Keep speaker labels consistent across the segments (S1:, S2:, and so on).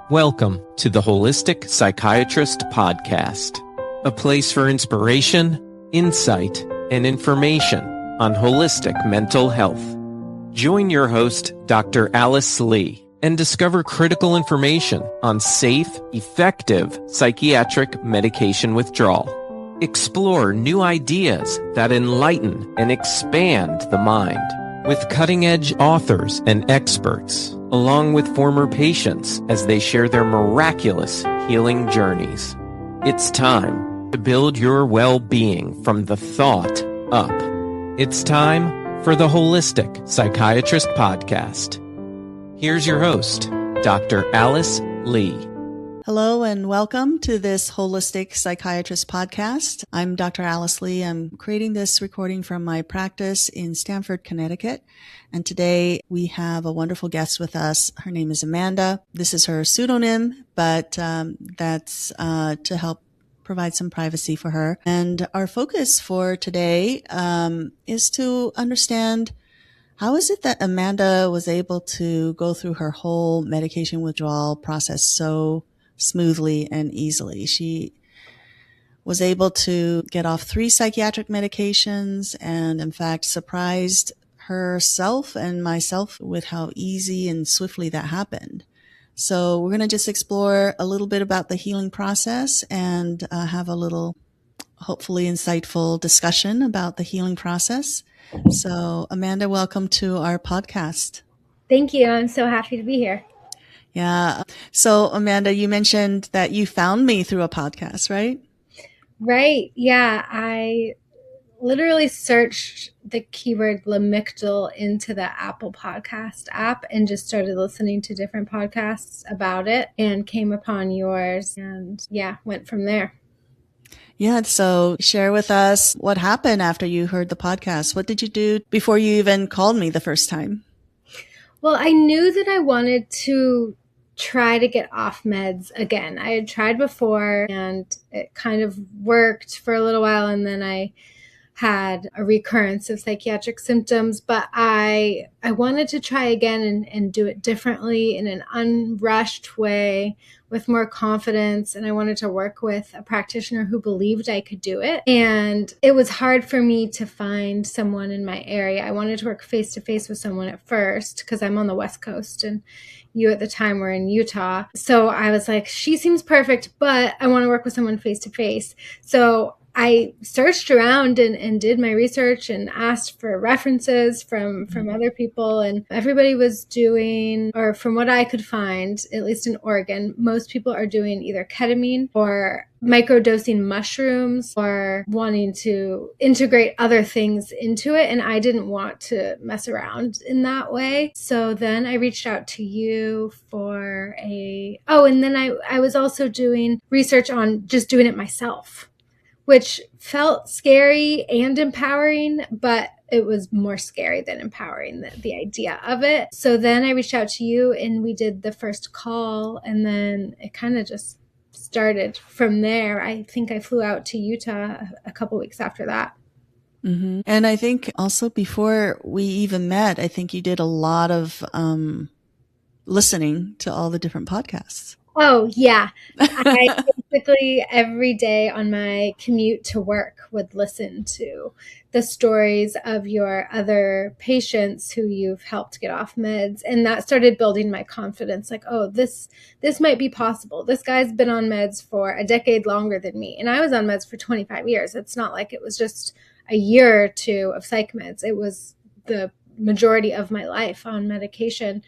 S1: Welcome to the Holistic Psychiatrist Podcast, a place for inspiration, insight, and information on holistic mental health. Join your host, Dr. Alice Lee, and discover critical information on safe, effective psychiatric medication withdrawal. Explore new ideas that enlighten and expand the mind with cutting-edge authors and experts, along with former patients as they share their miraculous healing journeys. It's time to build your well-being from the thought up. It's time for the Holistic Psychiatrist Podcast. Here's your host, Dr. Alice Lee.
S2: Hello and welcome to this Holistic Psychiatrist Podcast. I'm Dr. Alice Lee. I'm creating this recording from my practice in Stamford, Connecticut. And today we have a wonderful guest with us. Her name is Amanda. This is her pseudonym, but that's to help provide some privacy for her. And our focus for today is to understand how is it that Amanda was able to go through her whole medication withdrawal process so smoothly and easily. She was able to get off 3 psychiatric medications and, in fact, surprised herself and myself with how easy and swiftly that happened. So we're going to just explore a little bit about the healing process and have a little, hopefully, insightful discussion about the healing process. So, Amanda, welcome to our podcast.
S3: Thank you. I'm so happy to be here.
S2: Yeah. So, Amanda, you mentioned that you found me through a podcast, right?
S3: Right. Yeah. I literally searched the keyword lamictal into the Apple Podcast app and just started listening to different podcasts about it and came upon yours and went from there.
S2: Yeah. So share with us what happened after you heard the podcast. What did you do before you even called me the first time?
S3: Well, I knew that I wanted to try to get off meds again. I had tried before and it kind of worked for a little while, and then I had a recurrence of psychiatric symptoms, but I wanted to try again and do it differently in an unrushed way with more confidence. And I wanted to work with a practitioner who believed I could do it. And it was hard for me to find someone in my area. I wanted to work face to face with someone at first because I'm on the West Coast and you at the time were in Utah. So I was like, she seems perfect, but I want to work with someone face to face. So I searched around and did my research and asked for references from other people, and everybody was doing, or from what I could find, at least in Oregon, most people are doing either ketamine or microdosing mushrooms or wanting to integrate other things into it. And I didn't want to mess around in that way. So then I reached out to you for and then I was also doing research on just doing it myself, which felt scary and empowering, but it was more scary than empowering, the idea of it. So then I reached out to you and we did the first call, and then it kind of just started from there. I think I flew out to Utah a couple weeks after that.
S2: Mm-hmm. And I think also before we even met, I think you did a lot of listening to all the different podcasts.
S3: Oh, yeah. I basically every day on my commute to work would listen to the stories of your other patients who you've helped get off meds. And that started building my confidence. Like, oh, this might be possible. This guy's been on meds for a decade longer than me. And I was on meds for 25 years. It's not like it was just a year or two of psych meds. It was the majority of my life on medication.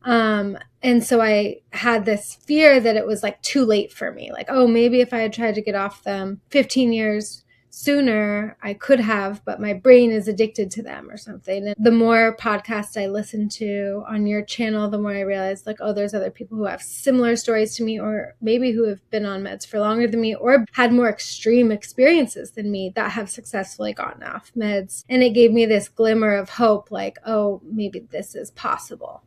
S3: And so I had this fear that it was like too late for me. Like, oh, maybe if I had tried to get off them 15 years sooner, I could have, but my brain is addicted to them or something. And the more podcasts I listened to on your channel, the more I realized like, oh, there's other people who have similar stories to me, or maybe who have been on meds for longer than me, or had more extreme experiences than me that have successfully gotten off meds. And it gave me this glimmer of hope, like, oh, maybe this is possible.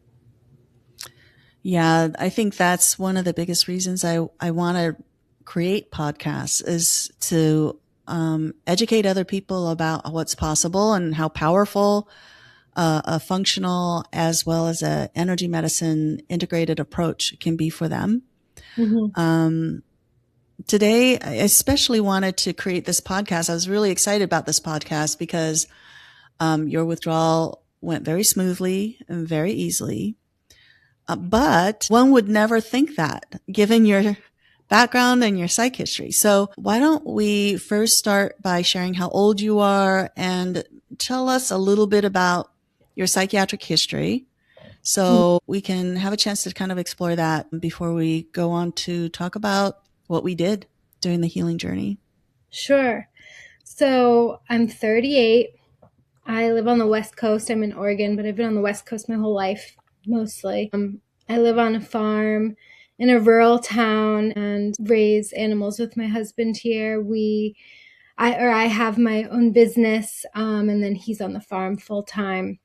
S2: Yeah, I think that's one of the biggest reasons I want to create podcasts is to educate other people about what's possible and how powerful a functional as well as a energy medicine integrated approach can be for them. Today, I especially wanted to create this podcast. I was really excited about this podcast because your withdrawal went very smoothly and very easily. But one would never think that given your background and your psych history. So why don't we first start by sharing how old you are and tell us a little bit about your psychiatric history so we can have a chance to kind of explore that before we go on to talk about what we did during the healing journey.
S3: Sure. So I'm 38. I live on the West Coast. I'm in Oregon, but I've been on the West Coast my whole life, mostly. I live on a farm in a rural town and raise animals with my husband here. I have my own business, and then he's on the farm full time.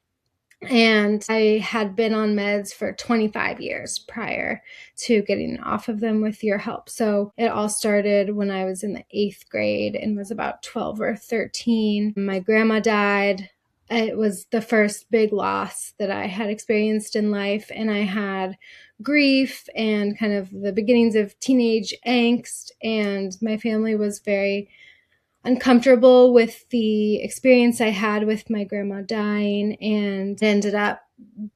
S3: And I had been on meds for 25 years prior to getting off of them with your help. So it all started when I was in the 8th grade and was about 12 or 13. My grandma died. It was the first big loss that I had experienced in life. And I had grief and kind of the beginnings of teenage angst. And my family was very uncomfortable with the experience I had with my grandma dying and ended up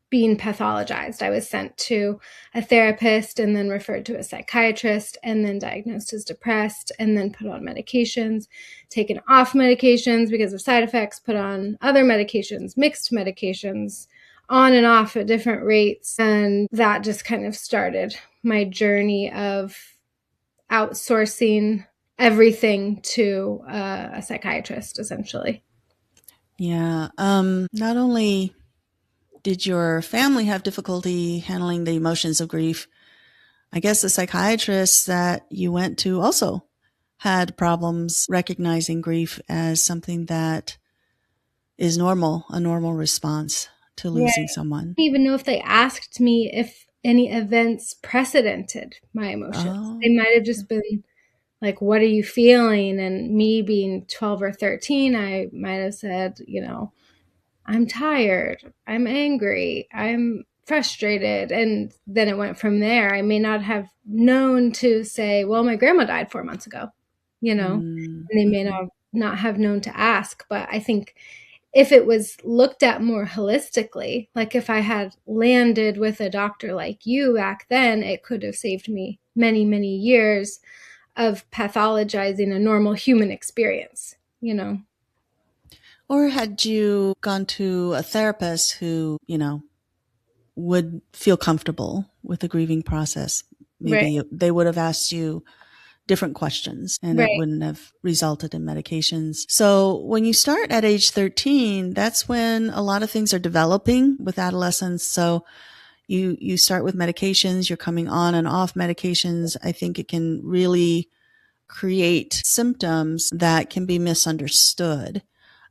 S3: being pathologized. I was sent to a therapist and then referred to a psychiatrist and then diagnosed as depressed and then put on medications, taken off medications because of side effects, put on other medications, mixed medications, on and off at different rates. And that just kind of started my journey of outsourcing everything to a psychiatrist, essentially.
S2: Yeah. Not only did your family have difficulty handling the emotions of grief, I guess the psychiatrist that you went to also had problems recognizing grief as something that is normal, a normal response to losing someone.
S3: I don't even know if they asked me if any events precedented my emotions.
S2: Oh.
S3: They might have just been like, what are you feeling? And me being 12 or 13, I might have said, I'm tired, I'm angry, I'm frustrated. And then it went from there. I may not have known to say, well, my grandma died 4 months ago, and they may not have known to ask. But I think if it was looked at more holistically, like if I had landed with a doctor like you back then, it could have saved me many, many years of pathologizing a normal human experience,
S2: Or had you gone to a therapist who, would feel comfortable with the grieving process? Maybe they would have asked you different questions and it wouldn't have resulted in medications. So when you start at age 13, that's when a lot of things are developing with adolescence. So you start with medications, you're coming on and off medications. I think it can really create symptoms that can be misunderstood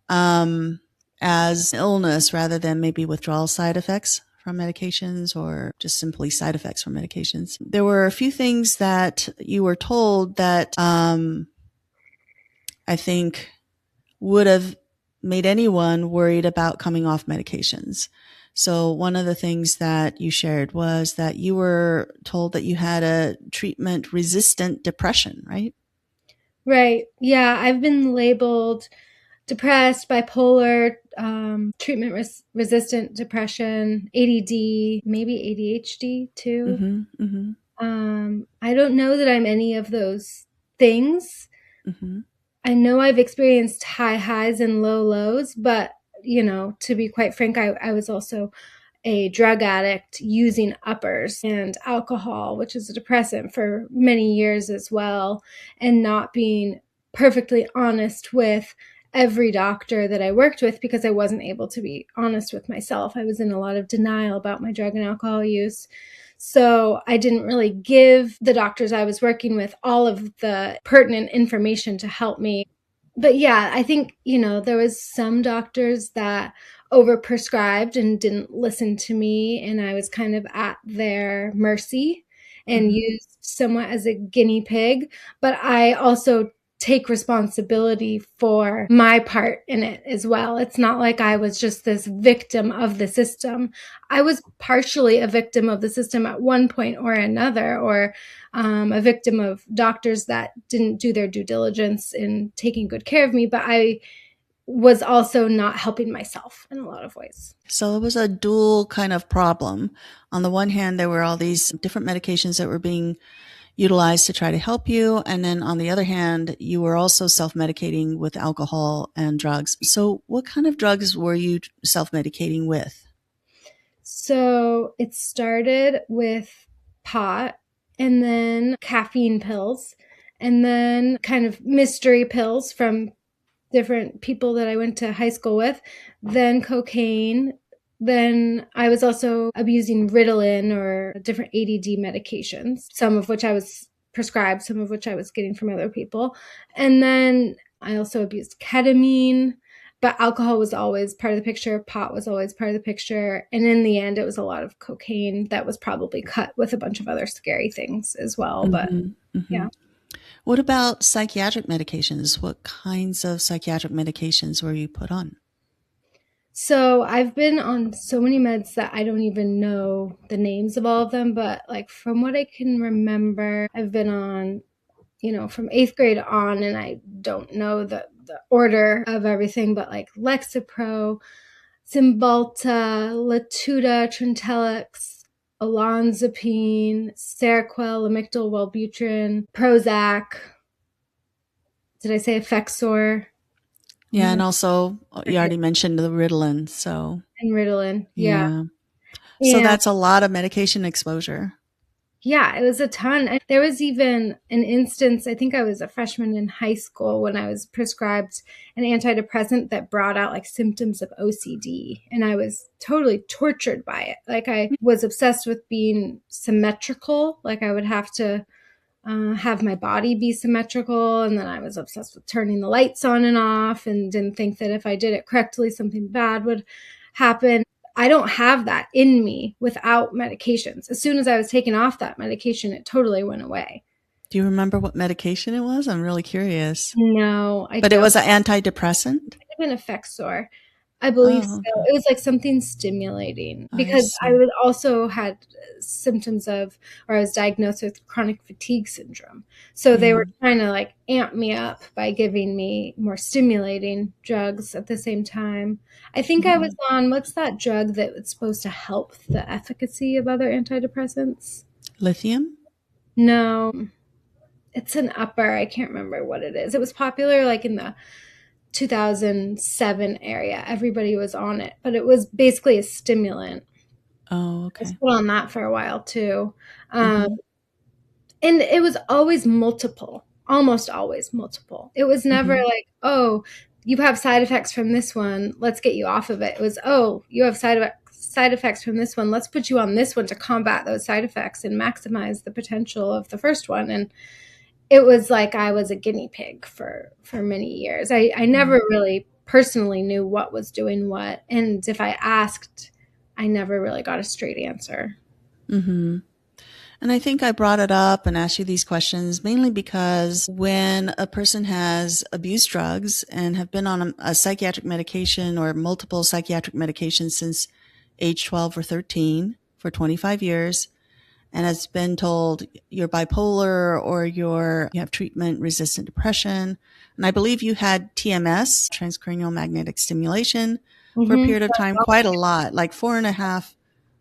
S2: as illness rather than maybe withdrawal side effects from medications or just simply side effects from medications. There were a few things that you were told that I think would have made anyone worried about coming off medications. So one of the things that you shared was that you were told that you had a treatment-resistant depression, right?
S3: Right. Yeah, I've been labeled depressed, bipolar, treatment-resistant depression, ADD, maybe ADHD too. I don't know that I'm any of those things. I know I've experienced high highs and low lows, but, to be quite frank, I was also a drug addict using uppers and alcohol, which is a depressant, for many years as well, and not being perfectly honest with every doctor that I worked with because I wasn't able to be honest with myself. I was in a lot of denial about my drug and alcohol use. So I didn't really give the doctors I was working with all of the pertinent information to help me. But yeah, I think, there was some doctors that overprescribed and didn't listen to me, and I was kind of at their mercy and used somewhat as a guinea pig. But I also take responsibility for my part in it as well. It's not like I was just this victim of the system. I was partially a victim of the system at one point or another, or a victim of doctors that didn't do their due diligence in taking good care of me, but I was also not helping myself in a lot of ways.
S2: So it was a dual kind of problem. On the one hand, there were all these different medications that were being utilized to try to help you. And then on the other hand, you were also self-medicating with alcohol and drugs. So what kind of drugs were you self-medicating with?
S3: So it started with pot, and then caffeine pills, and then kind of mystery pills from different people that I went to high school with, then cocaine. Then I was also abusing Ritalin or different ADD medications, some of which I was prescribed, some of which I was getting from other people. And then I also abused ketamine, but alcohol was always part of the picture. Pot was always part of the picture. And in the end, it was a lot of cocaine that was probably cut with a bunch of other scary things as well. But yeah.
S2: What about psychiatric medications? What kinds of psychiatric medications were you put on?
S3: So I've been on so many meds that I don't even know the names of all of them. But like from what I can remember, I've been on, from 8th grade on, and I don't know the order of everything, but like Lexapro, Cymbalta, Latuda, Trintellix, olanzapine, Seroquel, Lamictal, Wellbutrin, Prozac. Did I say Effexor?
S2: Yeah, and also you already mentioned the Ritalin.
S3: And Ritalin, yeah.
S2: So that's a lot of medication exposure.
S3: Yeah, it was a ton. There was even an instance, I think I was a freshman in high school when I was prescribed an antidepressant that brought out like symptoms of OCD. And I was totally tortured by it. Like I was obsessed with being symmetrical. Like I would have to have my body be symmetrical. And then I was obsessed with turning the lights on and off, and didn't think that if I did it correctly, something bad would happen. I don't have that in me without medications. As soon as I was taken off that medication, it totally went away.
S2: Do you remember what medication it was? I'm really curious.
S3: No, I don't.
S2: But it was an antidepressant?
S3: It had been Effexor. I believe so. It was like something stimulating, because I would also had symptoms of, or I was diagnosed with chronic fatigue syndrome. So they were trying to like amp me up by giving me more stimulating drugs at the same time. I think I was on, what's that drug that was supposed to help the efficacy of other antidepressants?
S2: Lithium?
S3: No, it's an upper. I can't remember what it is. It was popular like in the 2007 area. Everybody was on it, but it was basically a stimulant.
S2: Oh, okay. I was
S3: put on that for a while too. And it was always multiple, almost always multiple. It was never like, oh, you have side effects from this one, let's get you off of it. It was, oh, you have side effects from this one, let's put you on this one to combat those side effects and maximize the potential of the first one. And it was like I was a guinea pig for many years. I never really personally knew what was doing what. And if I asked, I never really got a straight answer.
S2: And I think I brought it up and asked you these questions mainly because when a person has abused drugs and have been on a psychiatric medication or multiple psychiatric medications since age 12 or 13 for 25 years, and has been told you're bipolar or you have treatment-resistant depression. And I believe you had TMS, transcranial magnetic stimulation, for a period of time, quite a lot, like 4.5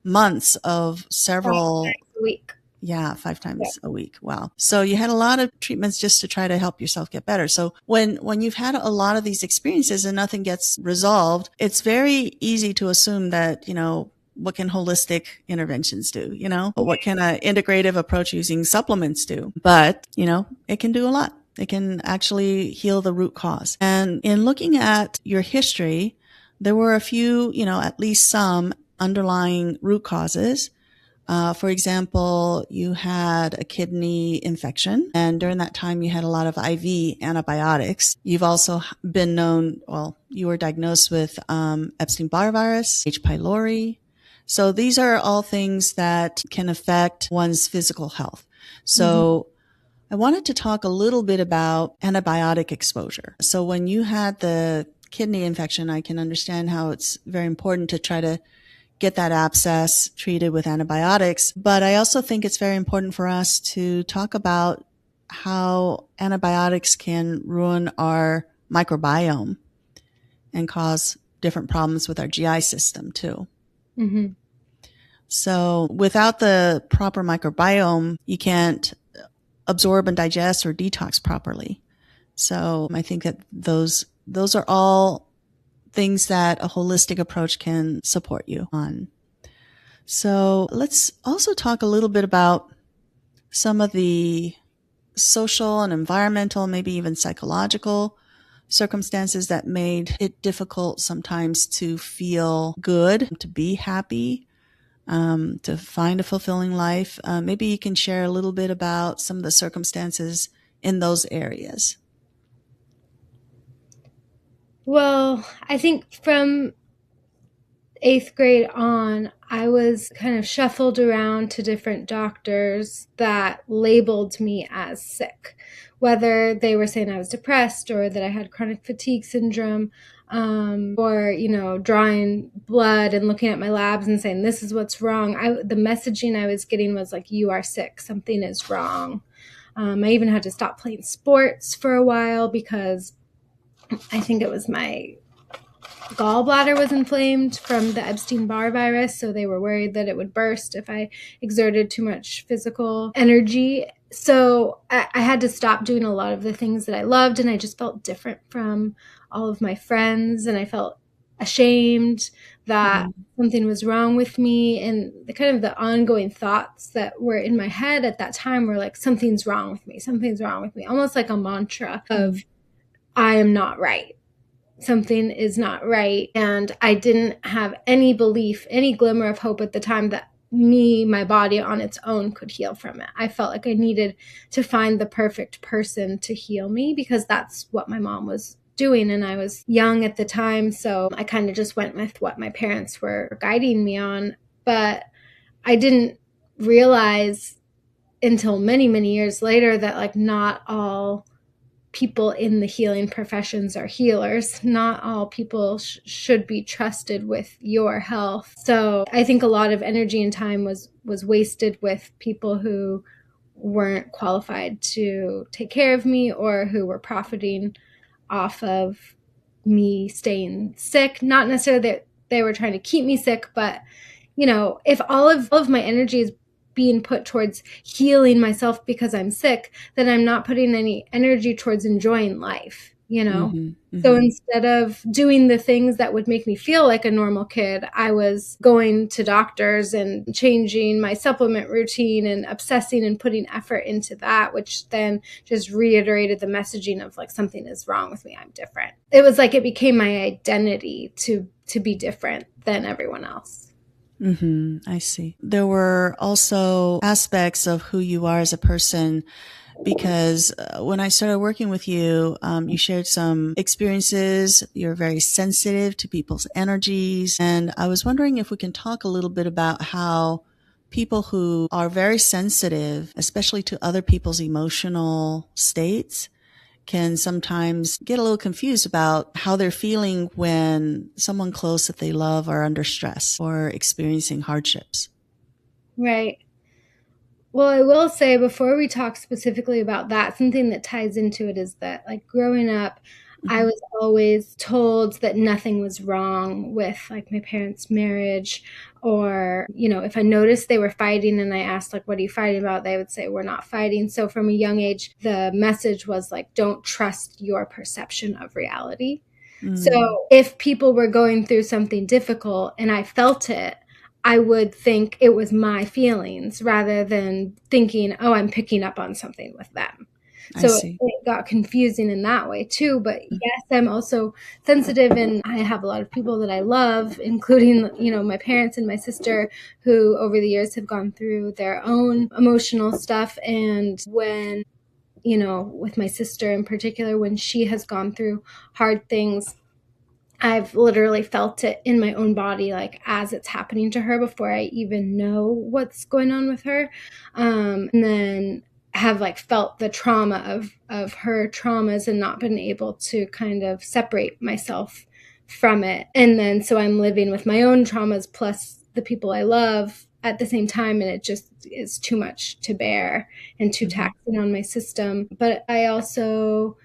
S2: months of several.
S3: 5 times a week.
S2: Yeah, 5 times a week. Wow. So you had a lot of treatments just to try to help yourself get better. So when you've had a lot of these experiences and nothing gets resolved, it's very easy to assume that, what can holistic interventions do? What can an integrative approach using supplements do? But, it can do a lot. It can actually heal the root cause. And in looking at your history, there were a few, at least some underlying root causes. For example, you had a kidney infection, and during that time you had a lot of IV antibiotics. You've also been you were diagnosed with Epstein-Barr virus, H. pylori. So these are all things that can affect one's physical health. So I wanted to talk a little bit about antibiotic exposure. So when you had the kidney infection, I can understand how it's very important to try to get that abscess treated with antibiotics. But I also think it's very important for us to talk about how antibiotics can ruin our microbiome and cause different problems with our GI system too.
S3: Mm-hmm.
S2: So without the proper microbiome, you can't absorb and digest or detox properly. So I think that those are all things that a holistic approach can support you on. So let's also talk a little bit about some of the social and environmental, maybe even psychological circumstances that made it difficult sometimes to feel good, to be happy, to find a fulfilling life. Maybe you can share a little bit about some of the circumstances in those areas.
S3: Well, I think from 8th grade on, I was kind of shuffled around to different doctors that labeled me as sick, whether they were saying I was depressed or that I had chronic fatigue syndrome, or, drawing blood and looking at my labs and saying, this is what's wrong. The messaging I was getting was like, you are sick, something is wrong. I even had to stop playing sports for a while because I think it was my gallbladder was inflamed from the Epstein-Barr virus, so they were worried that it would burst if I exerted too much physical energy. So I had to stop doing a lot of the things that I loved, and I just felt different from all of my friends, and I felt ashamed that something was wrong with me. And the kind of the ongoing thoughts that were in my head at that time were like, something's wrong with me, something's wrong with me, almost like a mantra of, I am not right. Something is not right. And I didn't have any belief, any glimmer of hope at the time that my body on its own could heal from it. I felt like I needed to find the perfect person to heal me because that's what my mom was doing. And I was young at the time. So I kind of just went with what my parents were guiding me on. But I didn't realize until many, many years later that like not all people in the healing professions are healers. Not all people should be trusted with your health. So I think a lot of energy and time was wasted with people who weren't qualified to take care of me or who were profiting off of me staying sick. Not necessarily that they were trying to keep me sick, but if all of my energy is being put towards healing myself because I'm sick, then I'm not putting any energy towards enjoying life, So instead of doing the things that would make me feel like a normal kid, I was going to doctors and changing my supplement routine and obsessing and putting effort into that, which then just reiterated the messaging of like, something is wrong with me. I'm different. It was like it became my identity to be different than everyone else.
S2: I see. There were also aspects of who you are as a person because when I started working with you, you shared some experiences. You're very sensitive to people's energies. And I was wondering if we can talk a little bit about how people who are very sensitive, especially to other people's emotional states, can sometimes get a little confused about how they're feeling when someone close that they love are under stress or experiencing hardships.
S3: Right. Well, I will say before we talk specifically about that, something that ties into it is that like growing up, I was always told that nothing was wrong with like my parents' marriage or, if I noticed they were fighting and I asked like, what are you fighting about? They would say, we're not fighting. So from a young age, the message was like, don't trust your perception of reality. So if people were going through something difficult and I felt it, I would think it was my feelings rather than thinking, oh, I'm picking up on something with them. So it got confusing in that way too. But yes, I'm also sensitive and I have a lot of people that I love, including, my parents and my sister who over the years have gone through their own emotional stuff. And when, with my sister in particular, when she has gone through hard things, I've literally felt it in my own body, like as it's happening to her before I even know what's going on with her. And then have like felt the trauma of her traumas and not been able to kind of separate myself from it. And then so I'm living with my own traumas plus the people I love at the same time, and it just is too much to bear and too taxing on my system. But I also,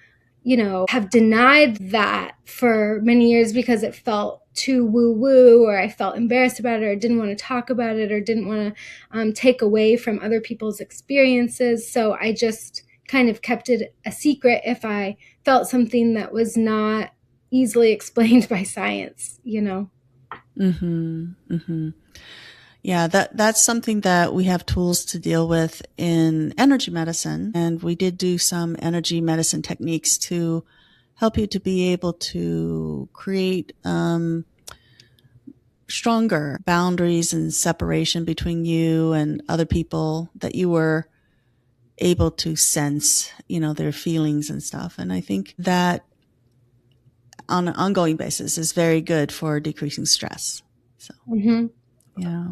S3: have denied that for many years because it felt too woo-woo, or I felt embarrassed about it, or didn't want to talk about it, or didn't want to take away from other people's experiences. So I just kind of kept it a secret if I felt something that was not easily explained by science,
S2: Yeah, that's something that we have tools to deal with in energy medicine. And we did do some energy medicine techniques to help you to be able to create stronger boundaries and separation between you and other people, that you were able to sense, their feelings and stuff. And I think that on an ongoing basis is very good for decreasing stress. So, yeah.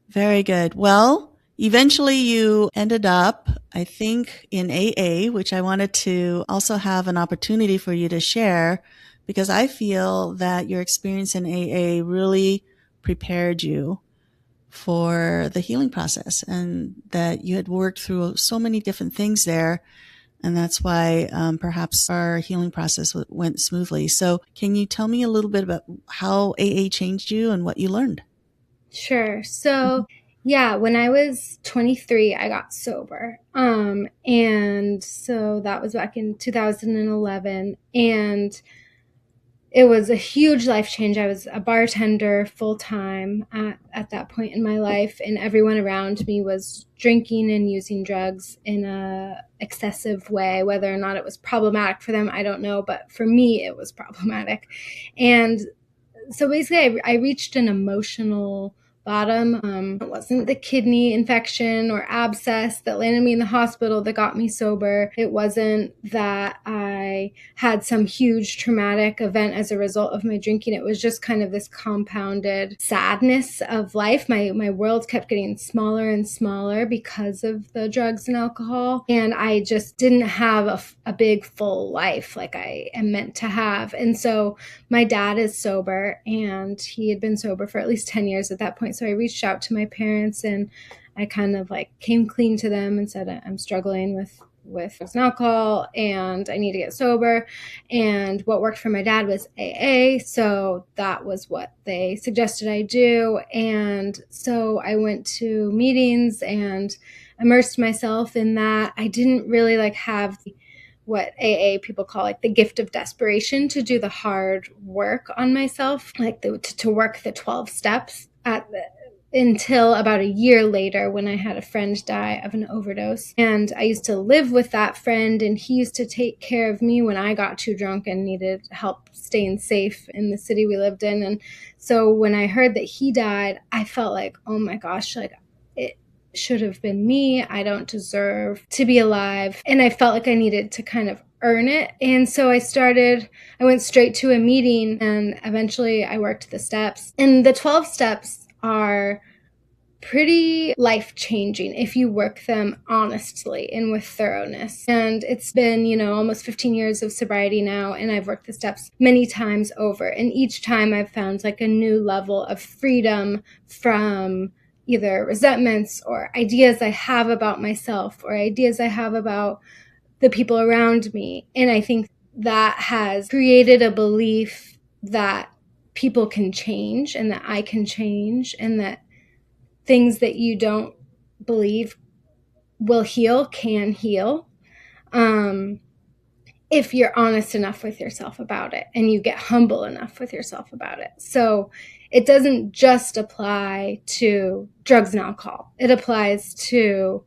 S2: Very good. Well, eventually you ended up, I think, in AA, which I wanted to also have an opportunity for you to share, because I feel that your experience in AA really prepared you for the healing process, and that you had worked through so many different things there. And that's why perhaps our healing process went smoothly. So can you tell me a little bit about how AA changed you and what you learned?
S3: Sure. So, yeah, when I was 23, I got sober. And so that was back in 2011. And it was a huge life change. I was a bartender full time at that point in my life. And everyone around me was drinking and using drugs in a excessive way. Whether or not it was problematic for them, I don't know. But for me, it was problematic. And so basically, I reached an emotional bottom. It wasn't the kidney infection or abscess that landed me in the hospital that got me sober. It wasn't that I had some huge traumatic event as a result of my drinking. It was just kind of this compounded sadness of life. My world kept getting smaller and smaller because of the drugs and alcohol. And I just didn't have a big, full life like I am meant to have. And so my dad is sober, and he had been sober for at least 10 years at that point. So I reached out to my parents, and I kind of like came clean to them and said, I'm struggling with drugs and alcohol, and I need to get sober. And what worked for my dad was AA. So that was what they suggested I do. And so I went to meetings and immersed myself in that. I didn't really have what AA people call the gift of desperation to do the hard work on myself, to work the 12 steps until about a year later, when I had a friend die of an overdose. And I used to live with that friend, and he used to take care of me when I got too drunk and needed help staying safe in the city we lived in. And so when I heard that he died, I felt like, oh my gosh, it should have been me. I don't deserve to be alive. And I felt like I needed to kind of earn it. And so I went straight to a meeting, and eventually I worked the steps. And the 12 steps are pretty life-changing if you work them honestly and with thoroughness. And it's been, almost 15 years of sobriety now, and I've worked the steps many times over. And each time I've found a new level of freedom from either resentments or ideas I have about myself or ideas I have about the people around me. And I think that has created a belief that people can change, and that I can change, and that things that you don't believe will heal can heal, if you're honest enough with yourself about it and you get humble enough with yourself about it. So it doesn't just apply to drugs and alcohol. It applies to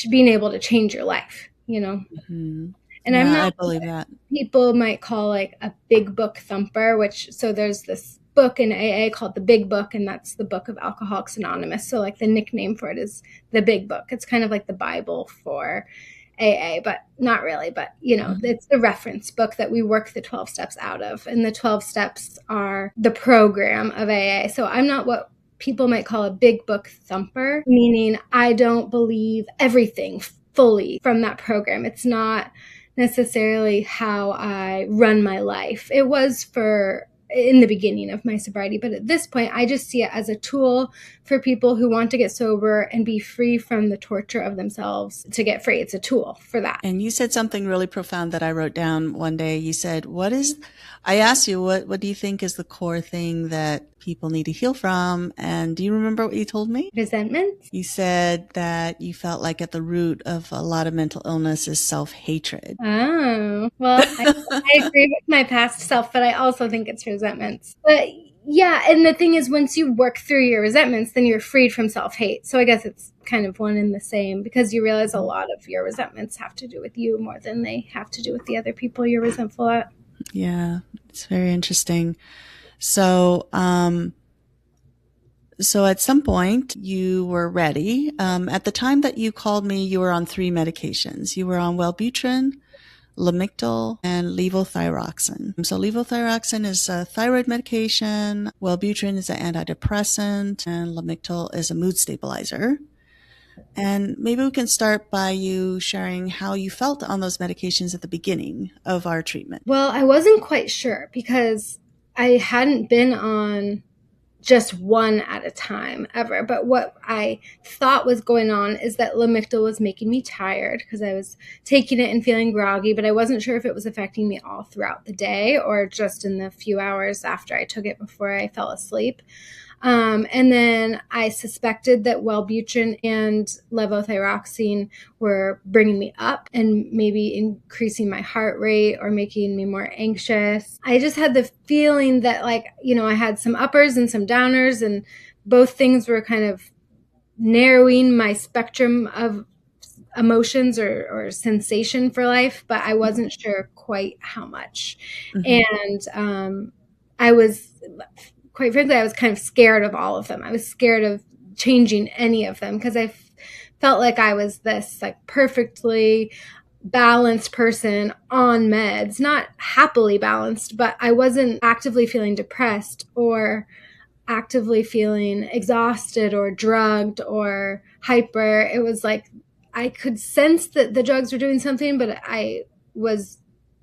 S3: being able to change your life,
S2: Mm-hmm.
S3: And
S2: yeah,
S3: I'm not,
S2: I believe that.
S3: People might call a big book thumper, so there's this book in AA called The Big Book, and that's the book of Alcoholics Anonymous. So the nickname for it is The Big Book. It's kind of like the Bible for AA, but not really. But, it's the reference book that we work the 12 steps out of. And the 12 steps are the program of AA. So I'm not what people might call a big book thumper, meaning I don't believe everything fully from that program. It's not necessarily how I run my life. It was in the beginning of my sobriety, but at this point, I just see it as a tool for people who want to get sober and be free from the torture of themselves to get free. It's a tool for that.
S2: And you said something really profound that I wrote down one day. You said, I asked you, what do you think is the core thing that people need to heal from? And do you remember what you told me?
S3: Resentment.
S2: You said that you felt like at the root of a lot of mental illness is self-hatred.
S3: Oh, well, I agree with my past self, but I also think it's resentments. But yeah, and the thing is, once you work through your resentments, then you're freed from self-hate. So I guess it's kind of one and the same, because you realize a lot of your resentments have to do with you more than they have to do with the other people you're resentful at.
S2: Yeah, it's very interesting. So at some point you were ready. At the time that you called me, you were on 3 medications. You were on Wellbutrin, Lamictal, and levothyroxine. So levothyroxine is a thyroid medication, Wellbutrin is an antidepressant, and Lamictal is a mood stabilizer. And maybe we can start by you sharing how you felt on those medications at the beginning of our treatment.
S3: Well, I wasn't quite sure because I hadn't been on just one at a time ever. But what I thought was going on is that Lamictal was making me tired because I was taking it and feeling groggy, but I wasn't sure if it was affecting me all throughout the day or just in the few hours after I took it before I fell asleep. And then I suspected that Wellbutrin and levothyroxine were bringing me up and maybe increasing my heart rate or making me more anxious. I just had the feeling that I had some uppers and some downers, and both things were kind of narrowing my spectrum of emotions or sensation for life, but I wasn't sure quite how much. Mm-hmm. And I was... quite frankly, I was kind of scared of all of them. I was scared of changing any of them because I felt like I was this perfectly balanced person on meds, not happily balanced, but I wasn't actively feeling depressed or actively feeling exhausted or drugged or hyper. It was like I could sense that the drugs were doing something, but I was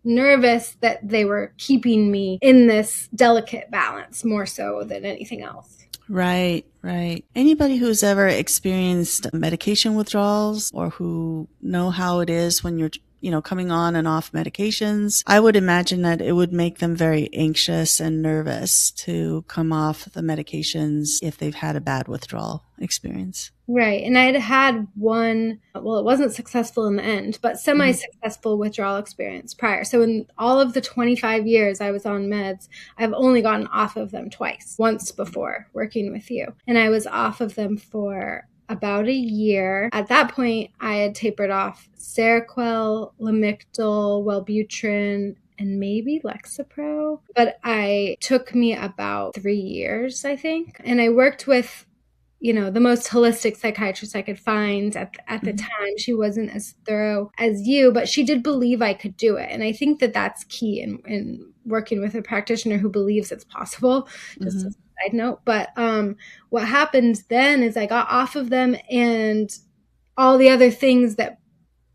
S3: nervous that they were keeping me in this delicate balance more so than anything else.
S2: Right. Anybody who's ever experienced medication withdrawals or who know how it is when you're coming on and off medications, I would imagine that it would make them very anxious and nervous to come off the medications if they've had a bad withdrawal experience.
S3: Right. And I had one, well, it wasn't successful in the end, but semi-successful withdrawal experience prior. So in all of the 25 years I was on meds, I've only gotten off of them twice, once before working with you. And I was off of them for about a year. At that point, I had tapered off Seroquel, Lamictal, Wellbutrin, and maybe Lexapro. But it took me about 3 years, I think. And I worked with the most holistic psychiatrist I could find at the time. She wasn't as thorough as you, but she did believe I could do it. And I think that that's key in working with a practitioner who believes it's possible, just as a side note. But what happened then is I got off of them, and all the other things that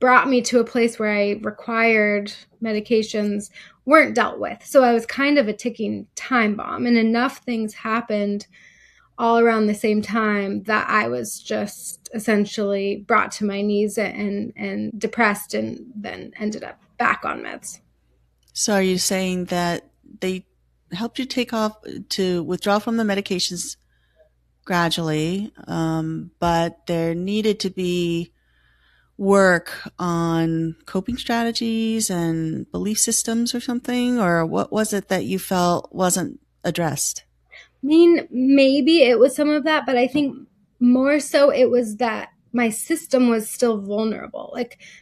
S3: brought me to a place where I required medications weren't dealt with. So I was kind of a ticking time bomb, and enough things happened all around the same time that I was just essentially brought to my knees and depressed, and then ended up back on meds.
S2: So are you saying that they helped you to withdraw from the medications gradually, but there needed to be work on coping strategies and belief systems or something? Or what was it that you felt wasn't addressed?
S3: I mean, maybe it was some of that, but I think more so it was that my system was still vulnerable.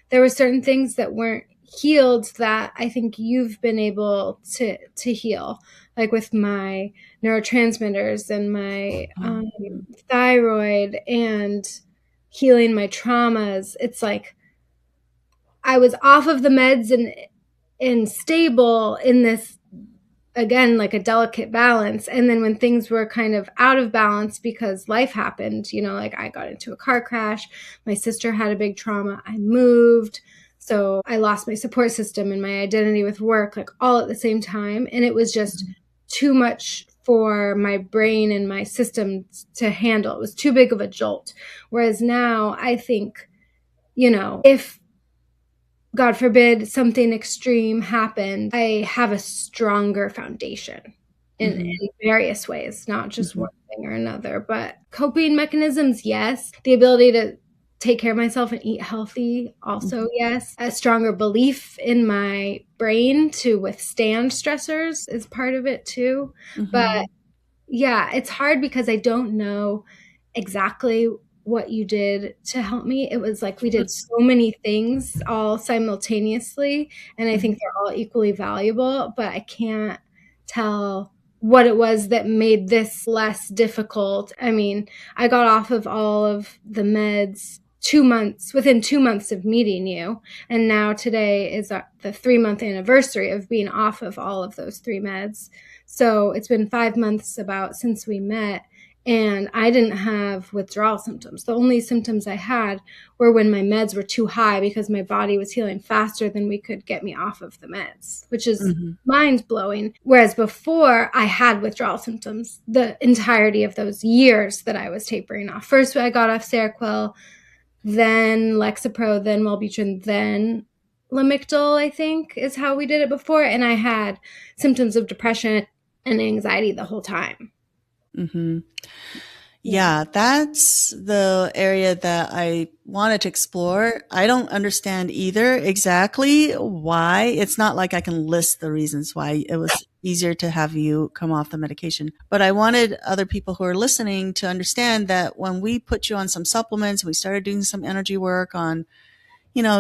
S3: There were certain things that weren't healed that I think you've been able to heal, like with my neurotransmitters and my thyroid and healing my traumas. It's like I was off of the meds and stable in this again, like a delicate balance. And then when things were kind of out of balance because life happened, like I got into a car crash, my sister had a big trauma, I moved. So I lost my support system and my identity with work, like all at the same time. And it was just too much for my brain and my system to handle. It was too big of a jolt. Whereas now I think, if God forbid something extreme happened, I have a stronger foundation in various ways, not just one thing or another. But coping mechanisms, yes. The ability to take care of myself and eat healthy, also, yes. A stronger belief in my brain to withstand stressors is part of it too. But yeah, it's hard because I don't know exactly what you did to help me. It was like we did so many things all simultaneously, and I think they're all equally valuable, but I can't tell what it was that made this less difficult. I mean, I got off of all of the meds within 2 months of meeting you, and now today is the 3-month anniversary of being off of all of those 3 meds. So it's been 5 months since we met. And I didn't have withdrawal symptoms. The only symptoms I had were when my meds were too high because my body was healing faster than we could get me off of the meds, which is mind-blowing. Whereas before, I had withdrawal symptoms the entirety of those years that I was tapering off. First, I got off Seroquel, then Lexapro, then Wellbutrin, then Lamictal, I think, is how we did it before. And I had symptoms of depression and anxiety the whole time.
S2: Yeah, that's the area that I wanted to explore. I don't understand either exactly why. It's not like I can list the reasons why it was easier to have you come off the medication. But I wanted other people who are listening to understand that when we put you on some supplements, we started doing some energy work on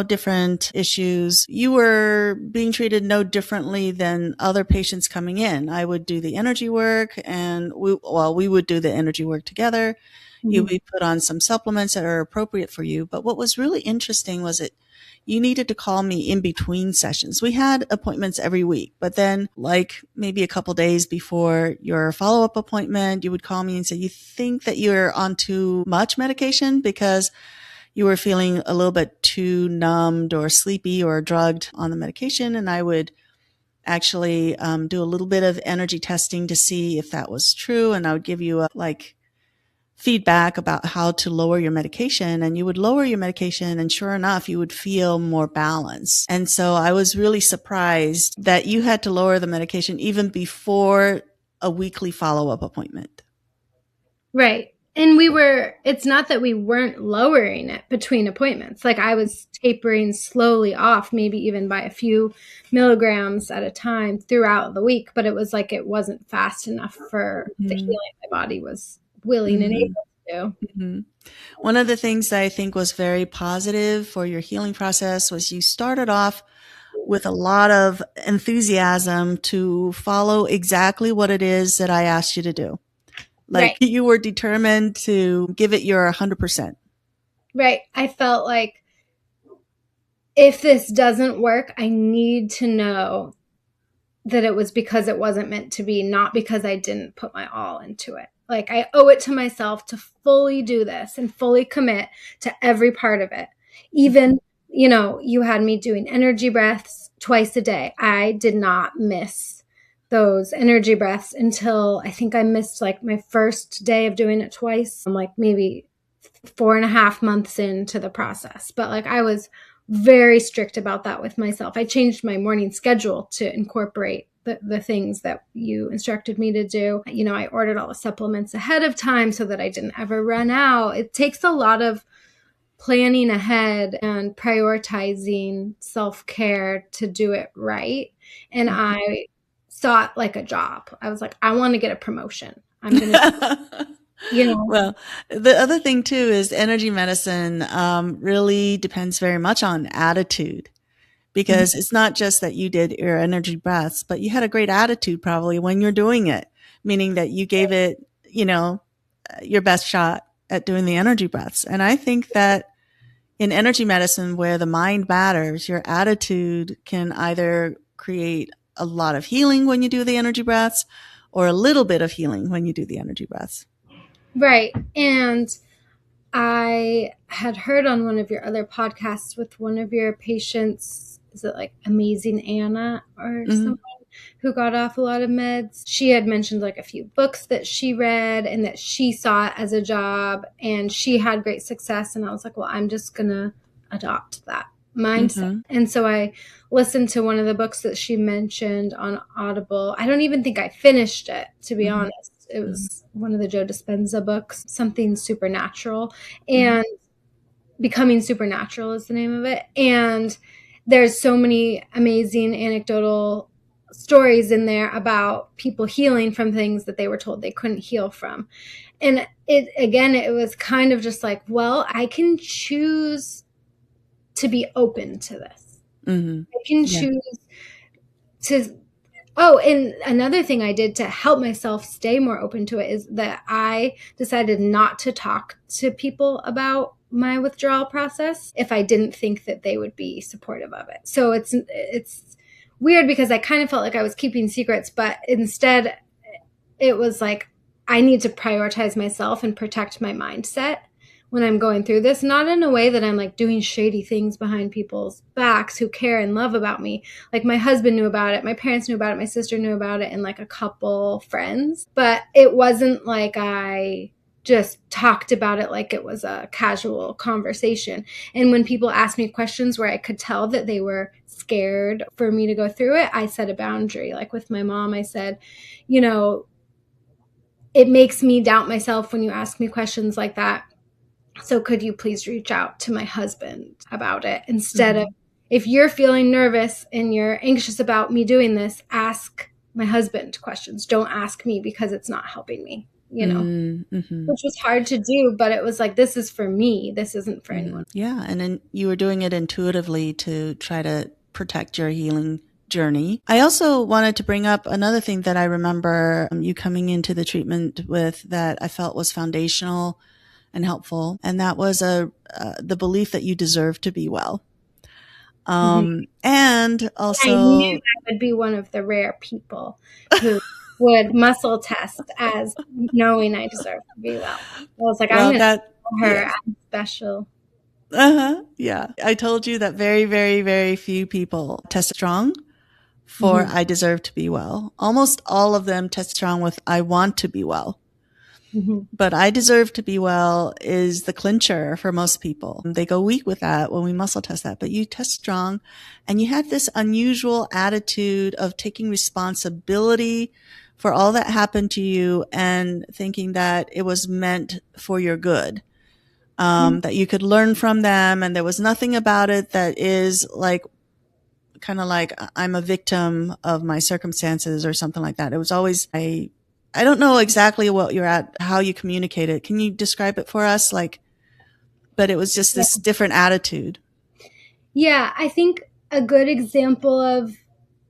S2: different issues, you were being treated no differently than other patients coming in. I would do the energy work and we would do the energy work together. You would be put on some supplements that are appropriate for you. But what was really interesting was you needed to call me in between sessions. We had appointments every week, but then like maybe a couple days before your follow-up appointment, you would call me and say, you think that you're on too much medication because you were feeling a little bit too numbed or sleepy or drugged on the medication. And I would actually do a little bit of energy testing to see if that was true. And I would give you feedback about how to lower your medication. And you would lower your medication. And sure enough, you would feel more balanced. And so I was really surprised that you had to lower the medication even before a weekly follow-up appointment.
S3: Right. And it's not that we weren't lowering it between appointments. Like I was tapering slowly off, maybe even by a few milligrams at a time throughout the week. But it was like it wasn't fast enough for the healing my body was willing and able to do.
S2: One of the things that I think was very positive for your healing process was you started off with a lot of enthusiasm to follow exactly what it is that I asked you to do. Like you were determined to give it your 100%.
S3: Right. I felt like if this doesn't work, I need to know that it was because it wasn't meant to be, not because I didn't put my all into it. Like I owe it to myself to fully do this and fully commit to every part of it. Even, you had me doing energy breaths twice a day. I did not miss those energy breaths until I think I missed like my first day of doing it twice. I'm like maybe 4.5 months into the process, but like I was very strict about that with myself. I changed my morning schedule to incorporate the things that you instructed me to do. I ordered all the supplements ahead of time so that I didn't ever run out. It takes a lot of planning ahead and prioritizing self-care to do it right. And I saw it like a job. I was like, I want to get a promotion. I'm going to,
S2: Well, the other thing too is energy medicine really depends very much on attitude, because it's not just that you did your energy breaths, but you had a great attitude probably when you're doing it, meaning that you gave it, your best shot at doing the energy breaths. And I think that in energy medicine, where the mind matters, your attitude can either create a lot of healing when you do the energy breaths or a little bit of healing when you do the energy breaths.
S3: Right. And I had heard on one of your other podcasts with one of your patients, is it like Amazing Anna or someone who got off a lot of meds? She had mentioned like a few books that she read and that she saw it as a job and she had great success. And I was like, well, I'm just going to adopt that mindset. And so I listened to one of the books that she mentioned on Audible. I don't even think I finished it, to be honest. It was one of the Joe Dispenza books, something supernatural, and Becoming Supernatural is the name of it. And there's so many amazing anecdotal stories in there about people healing from things that they were told they couldn't heal from. And it was kind of just like, well, I can choose to be open to this. I can choose to... Oh, and another thing I did to help myself stay more open to it is that I decided not to talk to people about my withdrawal process if I didn't think that they would be supportive of it. So it's weird because I kind of felt like I was keeping secrets, but instead it was like I need to prioritize myself and protect my mindset when I'm going through this, not in a way that I'm like doing shady things behind people's backs who care and love about me. Like my husband knew about it, my parents knew about it, my sister knew about it, and like a couple friends. But it wasn't like I just talked about it like it was a casual conversation. And when people asked me questions where I could tell that they were scared for me to go through it, I set a boundary. Like with my mom, I said, you know, it makes me doubt myself when you ask me questions like that. So could you please reach out to my husband about it instead of, if you're feeling nervous and you're anxious about me doing this, ask my husband questions. Don't ask me because it's not helping me, you know, which was hard to do, but it was like, this is for me. This isn't for anyone.
S2: Yeah. And then you were doing it intuitively to try to protect your healing journey. I also wanted to bring up another thing that I remember you coming into the treatment with that I felt was foundational and helpful. And that was the belief that you deserve to be well. And also,
S3: I knew I would be one of the rare people who would muscle test as knowing I deserve to be well. I was like, I'm going to tell her I'm special.
S2: Yeah. I told you that very, very, very few people test strong for I deserve to be well. Almost all of them test strong with I want to be well. But I deserve to be well is the clincher for most people. They go weak with that when we muscle test that, but you test strong and you had this unusual attitude of taking responsibility for all that happened to you and thinking that it was meant for your good, that you could learn from them. And there was nothing about it that is like, kind of like I'm a victim of my circumstances or something like that. It was always, I don't know exactly what you're at, how you communicate it. Can you describe it for us? Like, but it was just this different attitude.
S3: Yeah, I think a good example of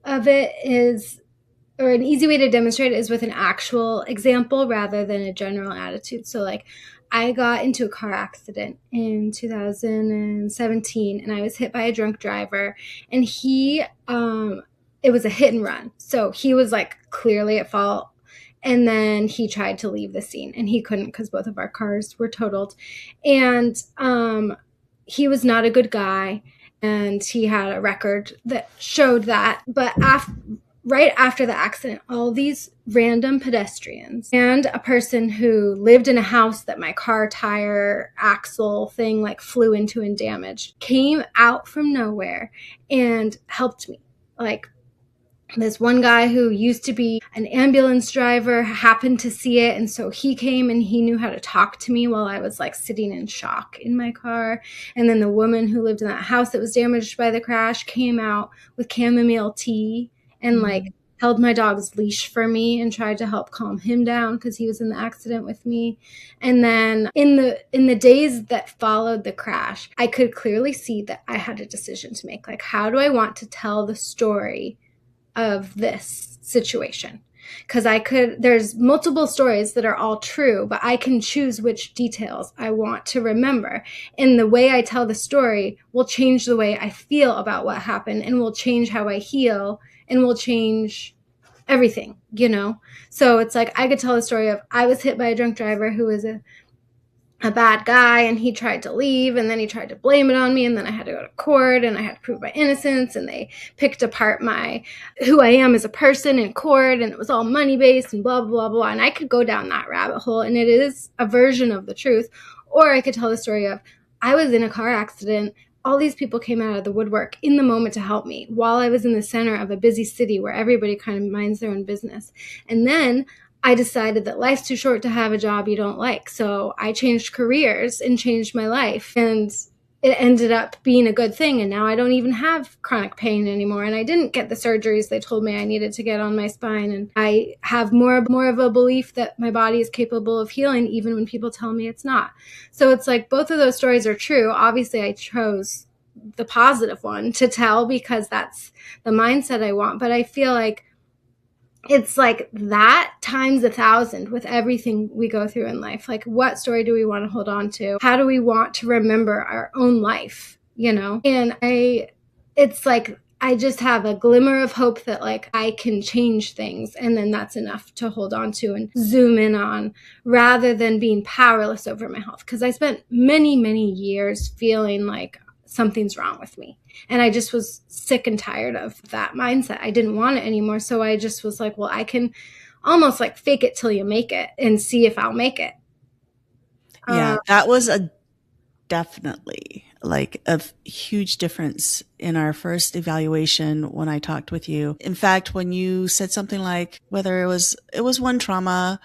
S3: it is, or an easy way to demonstrate it is with an actual example rather than a general attitude. So like I got into a car accident in 2017 and I was hit by a drunk driver and it was a hit and run. So he was like clearly at fault. And then he tried to leave the scene and he couldn't because both of our cars were totaled. And he was not a good guy and he had a record that showed that. But right after the accident, all these random pedestrians and a person who lived in a house that my car tire axle thing like flew into and damaged came out from nowhere and helped me. Like, this one guy who used to be an ambulance driver happened to see it. And so he came and he knew how to talk to me while I was like sitting in shock in my car. And then the woman who lived in that house that was damaged by the crash came out with chamomile tea and like held my dog's leash for me and tried to help calm him down because he was in the accident with me. And then in the days that followed the crash, I could clearly see that I had a decision to make. Like, how do I want to tell the story of this situation? Because there's multiple stories that are all true, but I can choose which details I want to remember. And the way I tell the story will change the way I feel about what happened and will change how I heal and will change everything, you know? So it's like, I could tell a story of, I was hit by a drunk driver who was a bad guy, and he tried to leave, and then he tried to blame it on me, and then I had to go to court, and I had to prove my innocence, and they picked apart who I am as a person in court, and it was all money-based and blah, blah, blah, and I could go down that rabbit hole, and it is a version of the truth. Or I could tell the story of, I was in a car accident, all these people came out of the woodwork in the moment to help me while I was in the center of a busy city where everybody kind of minds their own business. And then I decided that life's too short to have a job you don't like. So I changed careers and changed my life. And it ended up being a good thing. And now I don't even have chronic pain anymore. And I didn't get the surgeries they told me I needed to get on my spine. And I have more of a belief that my body is capable of healing, even when people tell me it's not. So it's like both of those stories are true. Obviously, I chose the positive one to tell because that's the mindset I want. But I feel like it's like that times 1,000 with everything we go through in life. Like, what story do we want to hold on to? How do we want to remember our own life, you know? And it's like, I just have a glimmer of hope that like I can change things, and then that's enough to hold on to and zoom in on, rather than being powerless over my health. Because I spent many, many years feeling like something's wrong with me. And I just was sick and tired of that mindset. I didn't want it anymore. So I just was like, well, I can almost like fake it till you make it and see if I'll make it.
S2: Yeah, that was definitely like a huge difference in our first evaluation when I talked with you. In fact, when you said something like whether it was one trauma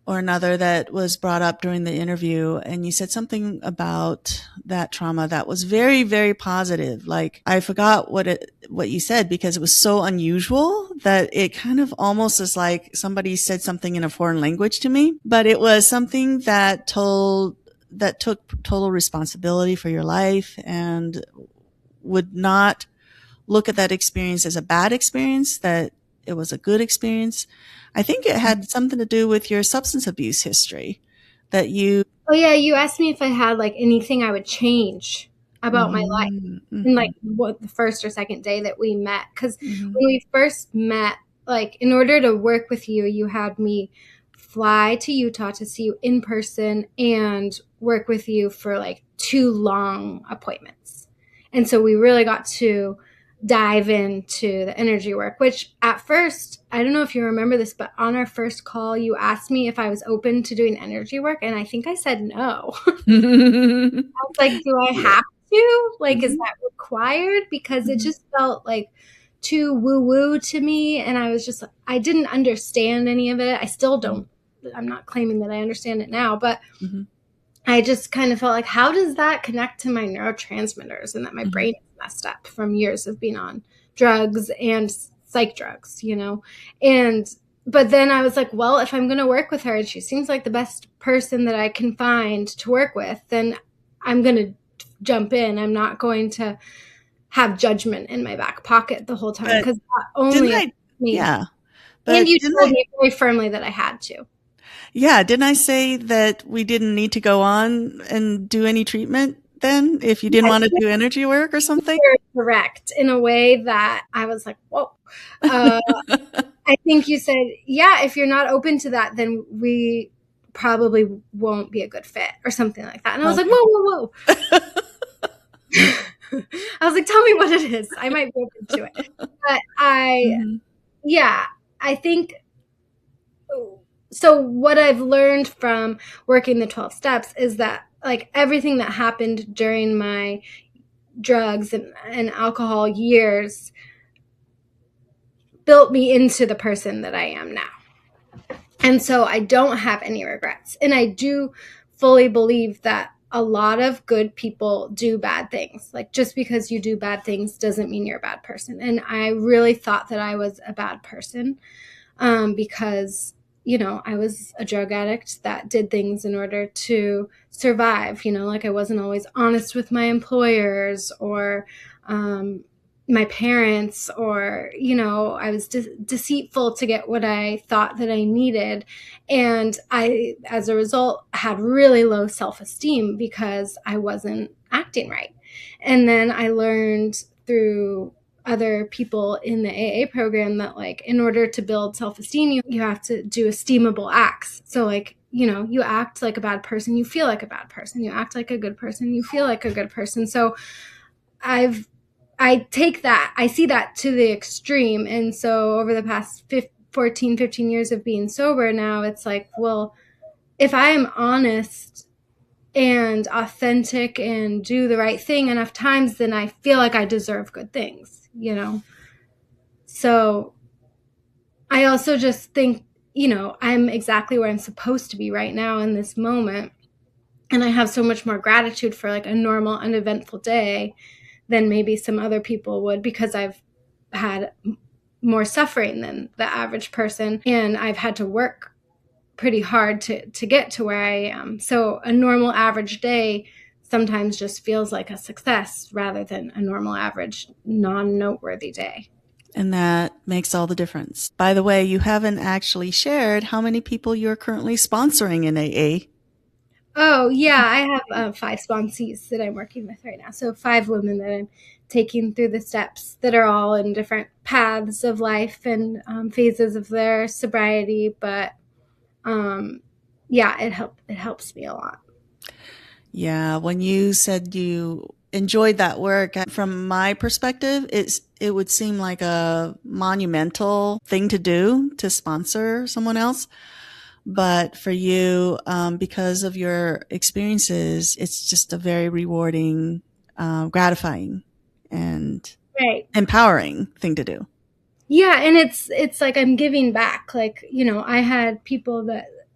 S2: or another that was brought up during the interview, and you said something about that trauma that was very, very positive. Like, I forgot what you said because it was so unusual that it kind of almost is like somebody said something in a foreign language to me, but it was something that took total responsibility for your life and would not look at that experience as a bad experience, that it was a good experience. I think it had something to do with your substance abuse history that you...
S3: Oh yeah, you asked me if I had like anything I would change about my life in like the first or second day that we met. Because when we first met, like in order to work with you, you had me fly to Utah to see you in person and work with you for like 2 long appointments. And so we really got to dive into the energy work, which at first, I don't know if you remember this, but on our first call, you asked me if I was open to doing energy work. And I think I said no. I was like, do I have to? Like, is that required? Because it just felt like too woo-woo to me. And I was just, I didn't understand any of it. I still don't. I'm not claiming that I understand it now, but I just kind of felt like, how does that connect to my neurotransmitters and that my brain is messed up from years of being on drugs and psych drugs, you know? But then I was like, well, if I'm going to work with her and she seems like the best person that I can find to work with, then I'm going to jump in. I'm not going to have judgment in my back pocket the whole time, because only me.
S2: Yeah.
S3: And you told me very firmly that I had to.
S2: Yeah. Didn't I say that we didn't need to go on and do any treatment then if you didn't want to do energy work or something?
S3: You're correct, in a way that I was like, whoa. I think you said, yeah, if you're not open to that, then we probably won't be a good fit or something like that. And I was like, whoa. I was like, tell me what it is. I might be open to it. But I think, so what I've learned from working the 12 steps is that like everything that happened during my drugs and alcohol years built me into the person that I am now. And so I don't have any regrets. And I do fully believe that a lot of good people do bad things. Like, just because you do bad things doesn't mean you're a bad person. And I really thought that I was a bad person because, you know, I was a drug addict that did things in order to survive. You know, like I wasn't always honest with my employers or my parents, or, you know, I was deceitful to get what I thought that I needed. And I, as a result, had really low self-esteem because I wasn't acting right. And then I learned through other people in the AA program that like, in order to build self-esteem, you have to do esteemable acts. So like, you act like a bad person, you feel like a bad person. You act like a good person, you feel like a good person. So I take that, I see that to the extreme. And so over the past 15 years of being sober now, it's like, well, if I am honest and authentic and do the right thing enough times, then I feel like I deserve good things, So I also just think, I'm exactly where I'm supposed to be right now in this moment. And I have so much more gratitude for like a normal, uneventful day than maybe some other people would, because I've had more suffering than the average person. And I've had to work pretty hard to get to where I am. So a normal average day sometimes just feels like a success rather than a normal average non-noteworthy day.
S2: And that makes all the difference. By the way, you haven't actually shared how many people you're currently sponsoring in AA.
S3: Oh, yeah. I have 5 sponsees that I'm working with right now. So 5 women that I'm taking through the steps that are all in different paths of life and phases of their sobriety. But yeah, it helps me a lot.
S2: Yeah. When you said you enjoyed that work, from my perspective, it would seem like a monumental thing to do, to sponsor someone else. But for you, because of your experiences, it's just a very rewarding, gratifying, and empowering thing to do.
S3: Yeah. And it's like I'm giving back. Like, I had people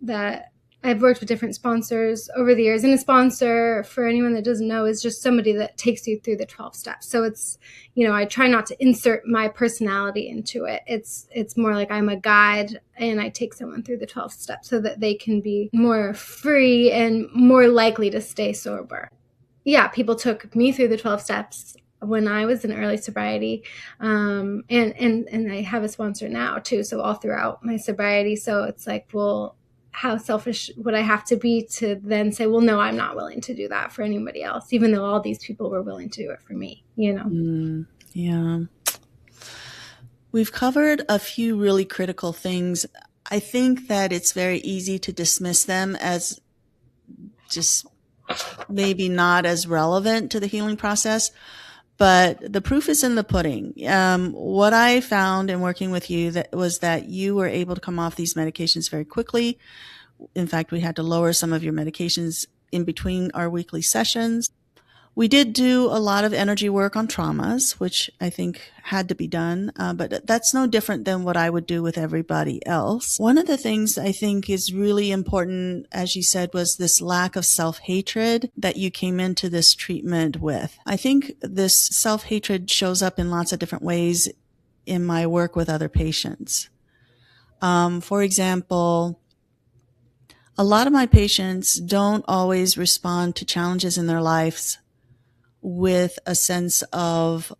S3: that I've worked with different sponsors over the years. And a sponsor, for anyone that doesn't know, is just somebody that takes you through the 12 steps. So it's, I try not to insert my personality into it. It's more like I'm a guide and I take someone through the 12 steps so that they can be more free and more likely to stay sober. Yeah, people took me through the 12 steps when I was in early sobriety. And I have a sponsor now too. So all throughout my sobriety. So it's like, well, how selfish would I have to be to then say, well, no, I'm not willing to do that for anybody else, even though all these people were willing to do it for me,
S2: Yeah. We've covered a few really critical things. I think that it's very easy to dismiss them as just maybe not as relevant to the healing process, but the proof is in the pudding. What I found in working with you was that you were able to come off these medications very quickly. In fact, we had to lower some of your medications in between our weekly sessions. We did do a lot of energy work on traumas, which I think had to be done, but that's no different than what I would do with everybody else. One of the things I think is really important, as you said, was this lack of self-hatred that you came into this treatment with. I think this self-hatred shows up in lots of different ways in my work with other patients. For example, a lot of my patients don't always respond to challenges in their lives with a sense of,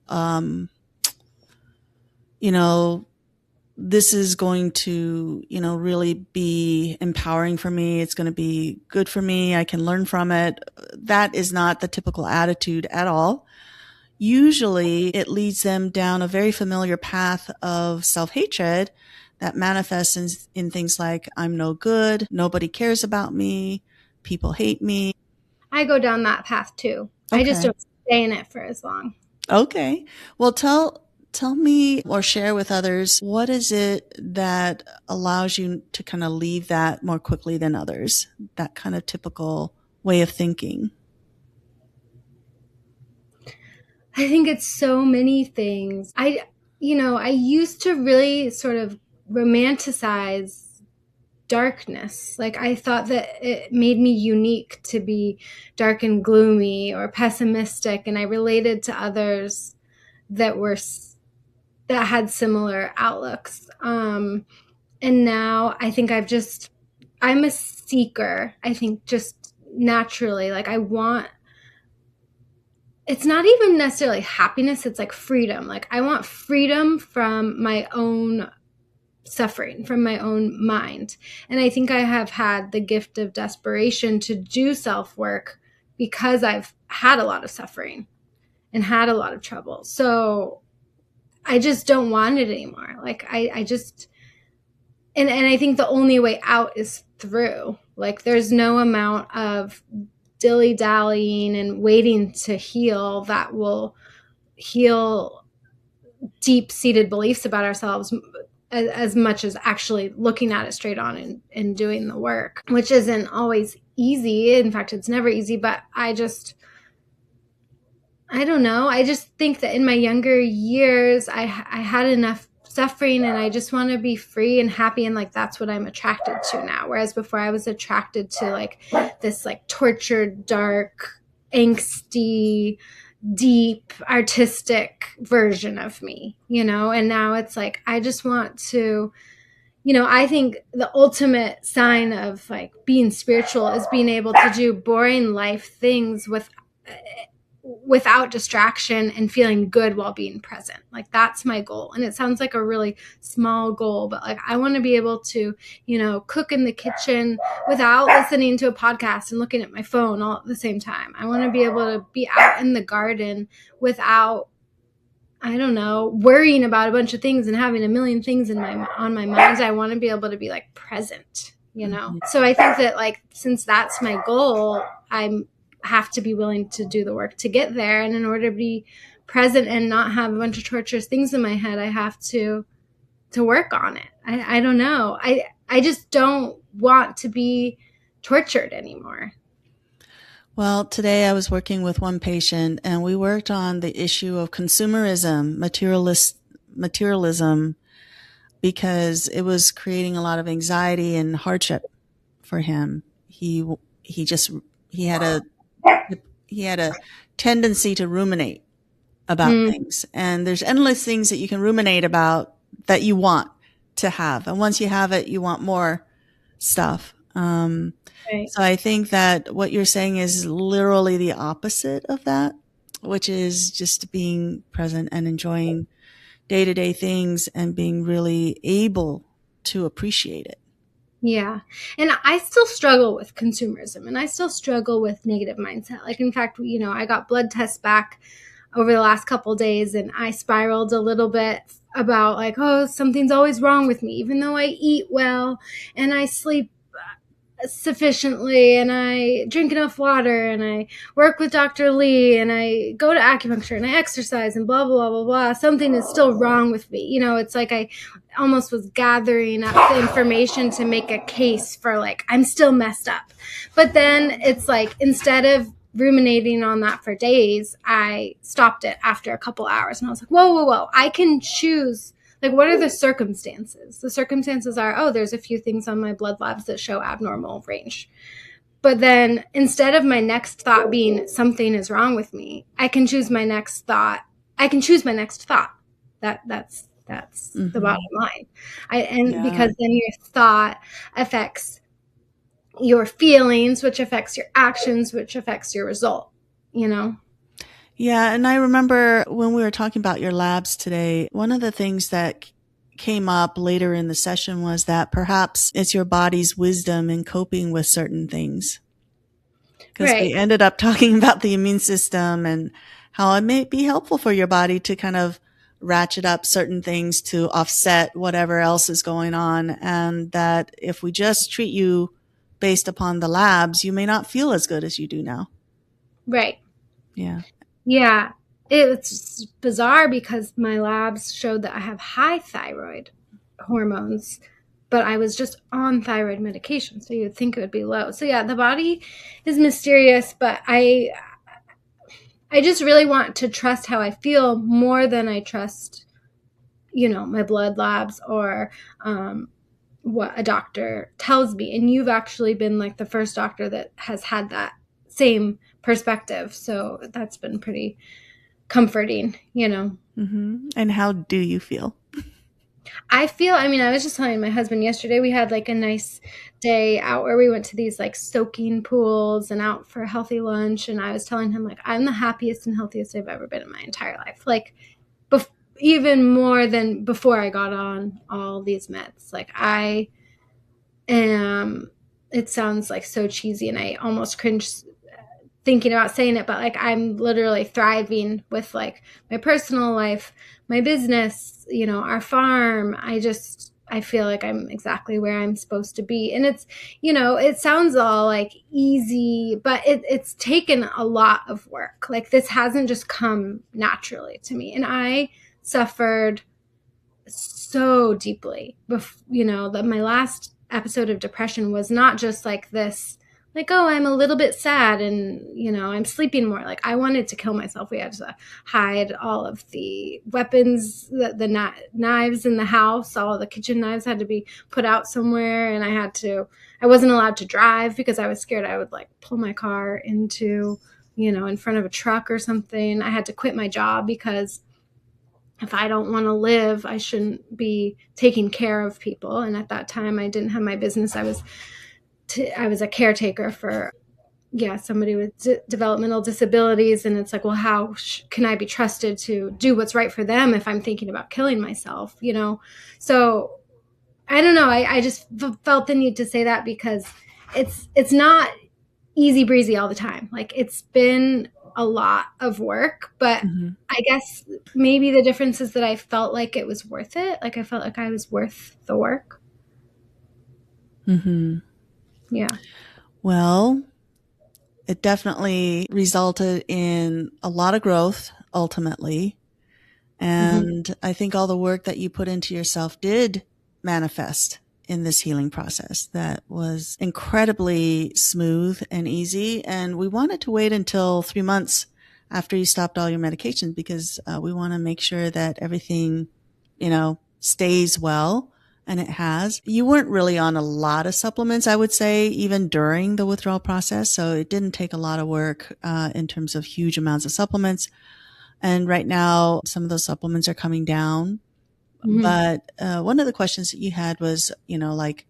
S2: this is going to, really be empowering for me. It's going to be good for me. I can learn from it. That is not the typical attitude at all. Usually it leads them down a very familiar path of self-hatred that manifests in things like, I'm no good, nobody cares about me, people hate me.
S3: I go down that path too. Okay. I just don't stay in it for as long.
S2: Okay. Well, tell me or share with others, what is it that allows you to kind of leave that more quickly than others? That kind of typical way of thinking.
S3: I think it's so many things. I used to really sort of romanticize darkness. Like I thought that it made me unique to be dark and gloomy or pessimistic, and I related to others that had similar outlooks. And now I think I'm a seeker. I think just naturally, like it's not even necessarily happiness. It's like freedom. Like I want freedom from my own suffering, from my own mind. And I think I have had the gift of desperation to do self-work because I've had a lot of suffering and had a lot of trouble. So I just don't want it anymore. Like I just, and I think the only way out is through. Like there's no amount of dilly-dallying and waiting to heal that will heal deep-seated beliefs about ourselves as much as actually looking at it straight on and doing the work, which isn't always easy. In fact, it's never easy, but I don't know. I just think that in my younger years, I had enough suffering and I just want to be free and happy. And like, that's what I'm attracted to now. Whereas before I was attracted to like this like tortured, dark, angsty, deep, artistic version of me, you know? And now it's like, I just want to, you know, I think the ultimate sign of like being spiritual is being able to do boring life things without distraction and feeling good while being present. Like that's my goal. And it sounds like a really small goal, but like I want to be able to, you know, cook in the kitchen without listening to a podcast and looking at my phone all at the same time. I want to be able to be out in the garden without, I don't know, worrying about a bunch of things and having a million things on my mind. I want to be able to be like present, you know? So I think that like, since that's my goal, I have to be willing to do the work to get there. And in order to be present and not have a bunch of torturous things in my head, I have to work on it. I don't know. I just don't want to be tortured anymore.
S2: Well, today I was working with one patient and we worked on the issue of consumerism, materialism, because it was creating a lot of anxiety and hardship for him. He had a tendency to ruminate about things, and there's endless things that you can ruminate about that you want to have. And once you have it, you want more stuff.
S3: Right.
S2: So I think that what you're saying is literally the opposite of that, which is just being present and enjoying day-to-day things and being really able to appreciate it.
S3: Yeah. And I still struggle with consumerism and I still struggle with negative mindset. Like, in fact, you know, I got blood tests back over the last couple of days and I spiraled a little bit about like, oh, something's always wrong with me, even though I eat well and I sleep sufficiently and I drink enough water and I work with Dr. Lee and I go to acupuncture and I exercise and blah, blah, blah, blah. Something is still wrong with me. You know, it's like I almost was gathering up the information to make a case for like, I'm still messed up. But then it's like, instead of ruminating on that for days, I stopped it after a couple hours and I was like, whoa, I can choose. Like, what are the circumstances? The circumstances are, oh, there's a few things on my blood labs that show abnormal range. But then instead of my next thought being something is wrong with me, I can choose my next thought. That's the bottom line. Because then your thought affects your feelings, which affects your actions, which affects your result, you know?
S2: Yeah. And I remember when we were talking about your labs today, one of the things that came up later in the session was that perhaps it's your body's wisdom in coping with certain things. Because we ended up talking about the immune system and how it may be helpful for your body to kind of ratchet up certain things to offset whatever else is going on. And that if we just treat you based upon the labs, you may not feel as good as you do now.
S3: Right.
S2: Yeah.
S3: Yeah, it's bizarre because my labs showed that I have high thyroid hormones, but I was just on thyroid medication, so you'd think it would be low. So yeah, the body is mysterious, but I just really want to trust how I feel more than I trust, you know, my blood labs or what a doctor tells me. And you've actually been like the first doctor that has had that same perspective. So that's been pretty comforting, you know.
S2: Mm-hmm. And how do you feel?
S3: I was just telling my husband yesterday, we had like a nice day out where we went to these like soaking pools and out for a healthy lunch. And I was telling him like, I'm the happiest and healthiest I've ever been in my entire life. Like even more than before I got on all these meds. Like I am, it sounds like so cheesy and I almost cringe thinking about saying it, but like I'm literally thriving with like my personal life, my business, you know, our farm. I feel like I'm exactly where I'm supposed to be. And it's, you know, it sounds all like easy, but it's taken a lot of work. Like this hasn't just come naturally to me. And I suffered so deeply. You know, my last episode of depression was not just like this, like, oh, I'm a little bit sad and, you know, I'm sleeping more. Like I wanted to kill myself. We had to hide all of the weapons, the knives in the house. All of the kitchen knives had to be put out somewhere. And I wasn't allowed to drive because I was scared I would like pull my car into, you know, in front of a truck or something. I had to quit my job because if I don't want to live, I shouldn't be taking care of people. And at that time, I didn't have my business. I was a caretaker for, somebody with developmental disabilities. And it's like, well, how can I be trusted to do what's right for them if I'm thinking about killing myself, you know? So I don't know. I just felt the need to say that because it's not easy breezy all the time. Like it's been a lot of work, but I guess maybe the difference is that I felt like it was worth it. Like I felt like I was worth the work. Yeah.
S2: Well, it definitely resulted in a lot of growth ultimately. And I think all the work that you put into yourself did manifest in this healing process that was incredibly smooth and easy. And we wanted to wait until 3 months after you stopped all your medications because we want to make sure that everything, you know, stays well. And it has. You weren't really on a lot of supplements, I would say, even during the withdrawal process. So it didn't take a lot of work in terms of huge amounts of supplements. And right now, some of those supplements are coming down. But one of the questions that you had was, you know, like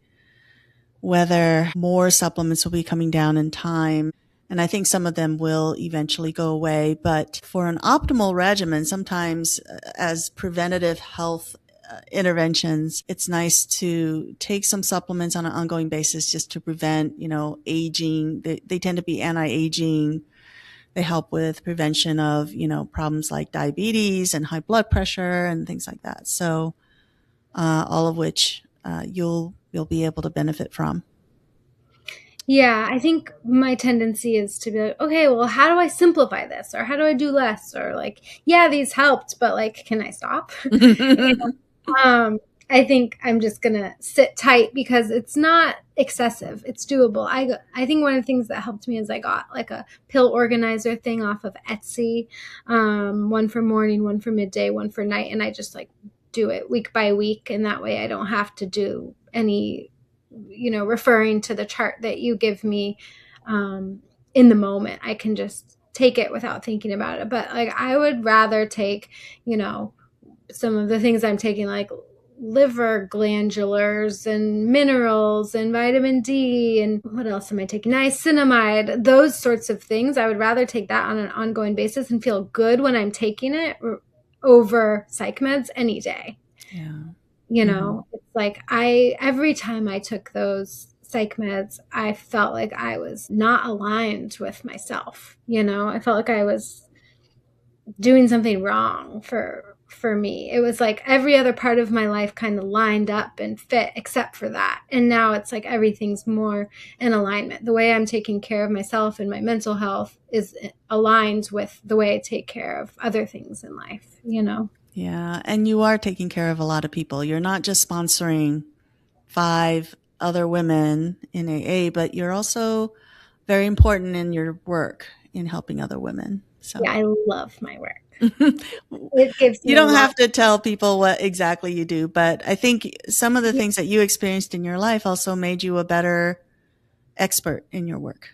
S2: whether more supplements will be coming down in time. And I think some of them will eventually go away. But for an optimal regimen, sometimes as preventative health interventions, it's nice to take some supplements on an ongoing basis just to prevent, you know, aging. They tend to be anti-aging. They help with prevention of, you know, problems like diabetes and high blood pressure and things like that. So, all of which, you'll be able to benefit from.
S3: Yeah, I think my tendency is to be like, okay, well, how do I simplify this? Or how do I do less? Or like, yeah, these helped, but like, can I stop? I think I'm just going to sit tight because it's not excessive. It's doable. I think one of the things that helped me is I got like a pill organizer thing off of Etsy. One for morning, one for midday, one for night. And I just like do it week by week. And that way I don't have to do any, you know, referring to the chart that you give me in the moment. I can just take it without thinking about it. But like I would rather take, you know, some of the things I'm taking, like liver glandulars and minerals and vitamin D and what else am I taking? Niacinamide, those sorts of things. I would rather take that on an ongoing basis and feel good when I'm taking it over psych meds any day.
S2: Yeah.
S3: You know, it's like every time I took those psych meds, I felt like I was not aligned with myself. You know, I felt like I was doing something wrong for me. It was like every other part of my life kind of lined up and fit except for that. And now it's like everything's more in alignment. The way I'm taking care of myself and my mental health is aligned with the way I take care of other things in life, you know?
S2: Yeah. And you are taking care of a lot of people. You're not just sponsoring 5 other women in AA, but you're also very important in your work in helping other women. So
S3: yeah, I love my work. It gives me
S2: you don't have to tell people what exactly you do, but I think some of the things that you experienced in your life also made you a better expert in your work.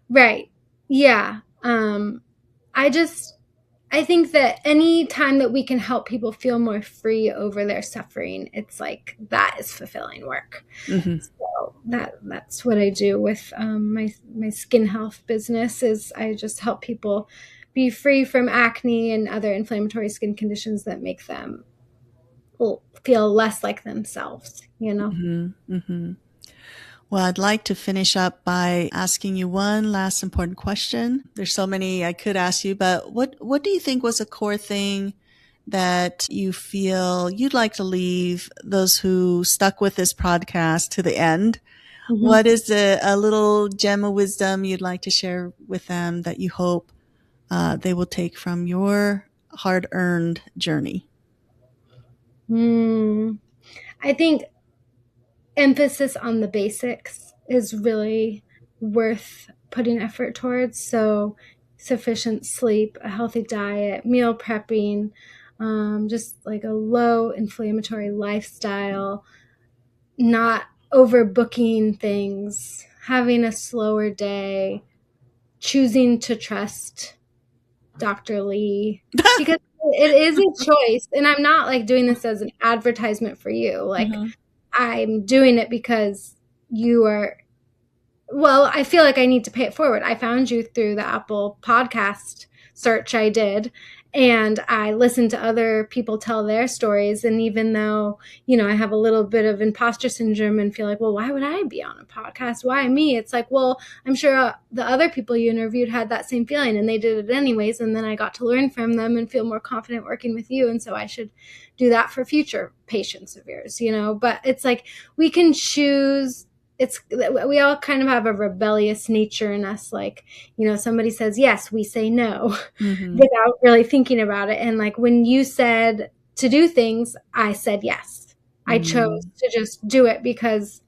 S3: Right. Yeah. I think that any time that we can help people feel more free over their suffering, it's like that is fulfilling work. So that's what I do with my skin health business is I just help people be free from acne and other inflammatory skin conditions that make them feel less like themselves, you know?
S2: Well, I'd like to finish up by asking you one last important question. There's so many I could ask you, but what do you think was a core thing that you feel you'd like to leave those who stuck with this podcast to the end? Mm-hmm. What is a little gem of wisdom you'd like to share with them that you hope they will take from your hard-earned journey?
S3: I think emphasis on the basics is really worth putting effort towards. So sufficient sleep, a healthy diet, meal prepping, just like a low inflammatory lifestyle, not overbooking things, having a slower day, choosing to trust Dr. Lee, because it is a choice. And I'm not like doing this as an advertisement for you. Like, I'm doing it because you are, well, I feel like I need to pay it forward. I found you through the Apple podcast search I did, and I listened to other people tell their stories. And even though, I have a little bit of imposter syndrome and feel like, well, why would I be on a podcast? Why me? It's like, well, I'm sure the other people you interviewed had that same feeling and they did it anyways. And then I got to learn from them and feel more confident working with you. And so I should do that for future patients of yours, but it's like, we can choose. We all kind of have a rebellious nature in us. Like, somebody says yes, we say no without really thinking about it. And like when you said to do things, I said yes. I chose to just do it because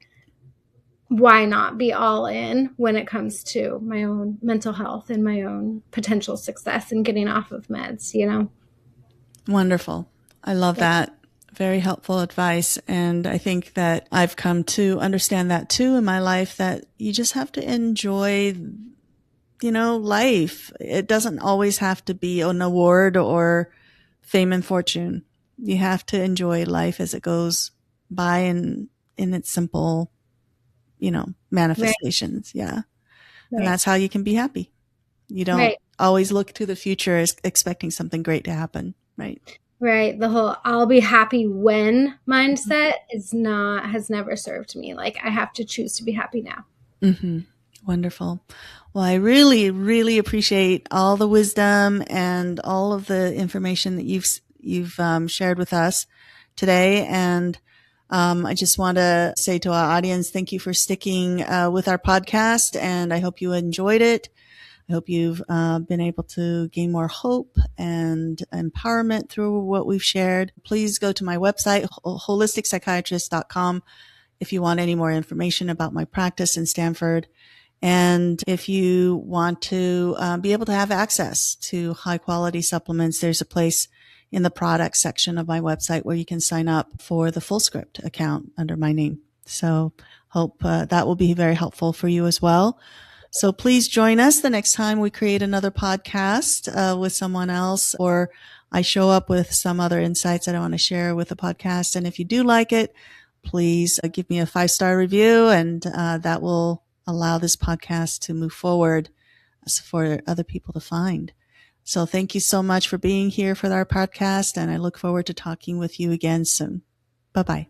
S3: why not be all in when it comes to my own mental health and my own potential success and getting off of meds,
S2: Wonderful. I love that. Very helpful advice. And I think that I've come to understand that too in my life, that you just have to enjoy, life. It doesn't always have to be an award or fame and fortune. You have to enjoy life as it goes by in its simple, manifestations. Right. Yeah. Right. And that's how you can be happy. You don't always look to the future as expecting something great to happen. Right.
S3: Right. The whole I'll be happy when mindset has never served me. Like, I have to choose to be happy now.
S2: Mm-hmm. Wonderful. Well, I really, really appreciate all the wisdom and all of the information that you've shared with us today. And I just want to say to our audience, thank you for sticking with our podcast, and I hope you enjoyed it. I hope you've been able to gain more hope and empowerment through what we've shared. Please go to my website, holisticspsychiatrist.com, if you want any more information about my practice in Stanford. And if you want to be able to have access to high quality supplements, there's a place in the product section of my website where you can sign up for the Fullscript account under my name. So hope that will be very helpful for you as well. So please join us the next time we create another podcast with someone else, or I show up with some other insights that I want to share with the podcast. And if you do like it, please give me a 5-star review, and that will allow this podcast to move forward for other people to find. So thank you so much for being here for our podcast, and I look forward to talking with you again soon. Bye-bye.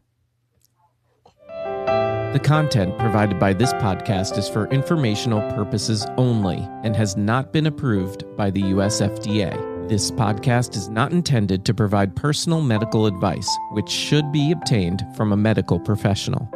S1: The content provided by this podcast is for informational purposes only and has not been approved by the U.S. FDA. This podcast is not intended to provide personal medical advice, which should be obtained from a medical professional.